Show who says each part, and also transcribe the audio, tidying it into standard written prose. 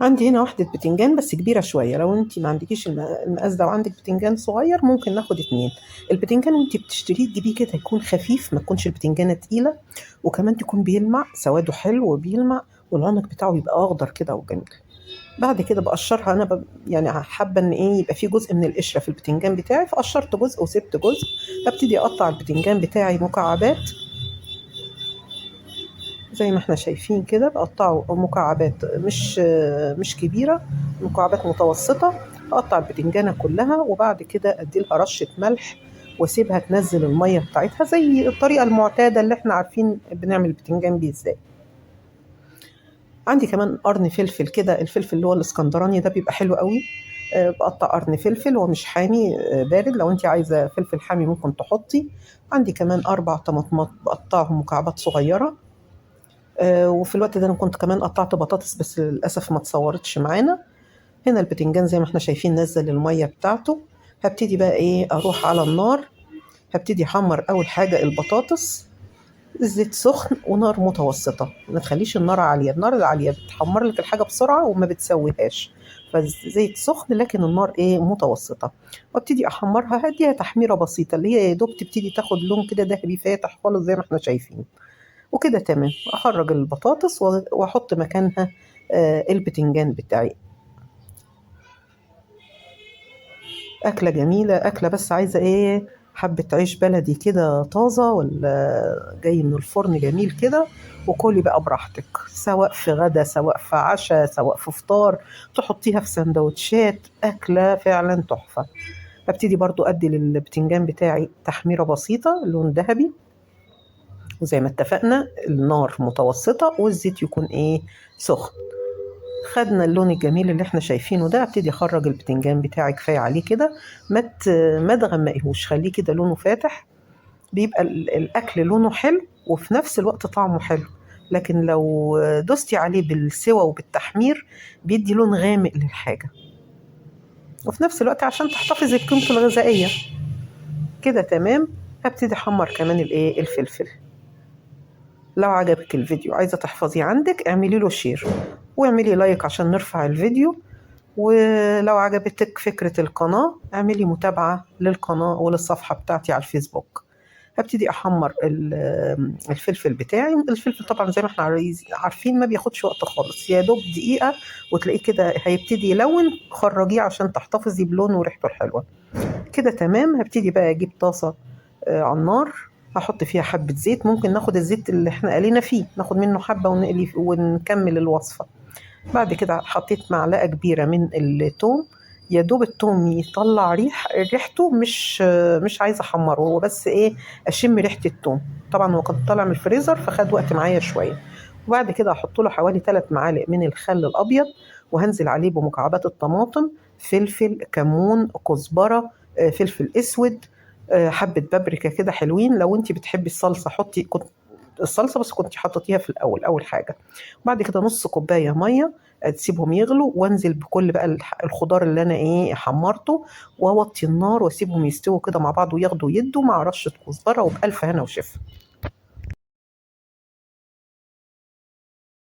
Speaker 1: عندي هنا واحدة بتنجان بس كبيرة شوية، لو انت ما عندكيش المقاس ده وعندك بتنجان صغير ممكن ناخد 2. البتنجان وانت بتشتريه تجيبيه كده يكون خفيف، ما تكونش البتنجانة تقيلة، وكمان تكون بيلمع سواده حلو وبيلمع، والعنق بتاعه يبقى اخضر كده وجميل. بعد كده بقشرها انا يعني حابة ان ايه يبقى في جزء من القشرة في البتنجان بتاعي، فقشرت جزء وسبت جزء. ابتدي اقطع البتنجان بتاعي مكعبات زي ما احنا شايفين كده، بقطعه مكعبات مش كبيرة، مكعبات متوسطة. اقطع البتنجانة كلها وبعد كده اديلها رشة ملح واسيبها تنزل المية بتاعتها زي الطريقة المعتادة اللي احنا عارفين بنعمل البتنجان بيه ازاي. عندي كمان قرن فلفل كده، الفلفل اللي هو الاسكندراني ده بيبقى حلو قوي. بقطع قرن فلفل، هو مش حامي، بارد. لو انت عايزة فلفل حامي ممكن تحطي. عندي كمان 4 طماطمات بقطعهم مكعبات صغيرة. وفي الوقت ده انا كنت كمان قطعت بطاطس بس للاسف ما اتصورتش معانا. هنا البتنجان زي ما احنا شايفين نزل الميه بتاعته. هبتدي بقى ايه اروح على النار. هبتدي احمر اول حاجه البطاطس. الزيت سخن ونار متوسطه، ما تخليش النار عاليه، النار العاليه بتحمر لك الحاجه بسرعه وما بتسويهاش. فالزيت سخن لكن النار ايه متوسطه. وابتدي احمرها، هديها تحميره بسيطه اللي هي يا دوب تبتدي تاخد لون كده ذهبي فاتح خالص زي ما احنا شايفين. وكده تمام. اخرج البطاطس واحط مكانها البتنجان بتاعي. اكله جميله، اكله بس عايزه ايه حبه عيش بلدي كده طازه ولا جاي من الفرن جميل كده. وكلي بقى براحتك، سواء في غدا سواء في عشاء سواء في فطار. تحطيها في سندوتشات، اكله فعلا تحفه. ابتدي برضو ادي للبتنجان بتاعي تحميره بسيطه لون ذهبي. وزي ما اتفقنا النار متوسطه والزيت يكون ايه سخن. خدنا اللون الجميل اللي احنا شايفينه ده، ابتدي اخرج البتنجان بتاعي كفايه عليه كده. ما تغمقيهوش، خليه كده لونه فاتح. بيبقى الاكل لونه حلو وفي نفس الوقت طعمه حلو. لكن لو دوستي عليه بالسوى وبالتحمير بيدي لون غامق للحاجه، وفي نفس الوقت عشان تحتفظي بقيمته الغذائيه. كده تمام. هبتدي احمر كمان الايه الفلفل. لو عجبك الفيديو عايزه تحفظيه عندك اعملي له شير واعملي لايك عشان نرفع الفيديو. ولو عجبتك فكرة القناة اعملي متابعة للقناة وللصفحة بتاعتي على الفيسبوك. هبتدي أحمر الفلفل بتاعي. الفلفل طبعا زي ما احنا عارفين ما بياخدش وقت خالص، يا دوب دقيقة وتلاقيه كده هيبتدي يلون. خرجيه عشان تحتفظي بلونه وريحته الحلوة. كده تمام. هبتدي بقى أجيب طاسة على النار. هحط فيها حبة زيت، ممكن ناخد الزيت اللي احنا قلينا فيه ناخد منه حبة ونقلي ونكمل الوصفة. بعد كده حطيت معلقة كبيرة من الثوم. يا دوب الثوم يطلع ريحته، مش عايزة احمره، هو بس ايه اشم ريحة الثوم. طبعا هو كان طالع من الفريزر فخد وقت معايا شوية. وبعد كده احط له حوالي 3 معالق من الخل الابيض. وهنزل عليه بمكعبات الطماطم، فلفل، كمون، كزبرة، فلفل اسود، حبة بابريكا كده حلوين. لو انت بتحبي الصلصة حطي، كنت الصلصة بس كنت حطيتيها في الأول أول حاجة. وبعد كده نص كوباية مية. تسيبهم يغلوا وانزل بكل بقى الخضار اللي انا ايه حمرته. واوطي النار واسيبهم يستووا كده مع بعض وياخدوا يدوا مع رشة كزبرة وبألف هنا وشفا.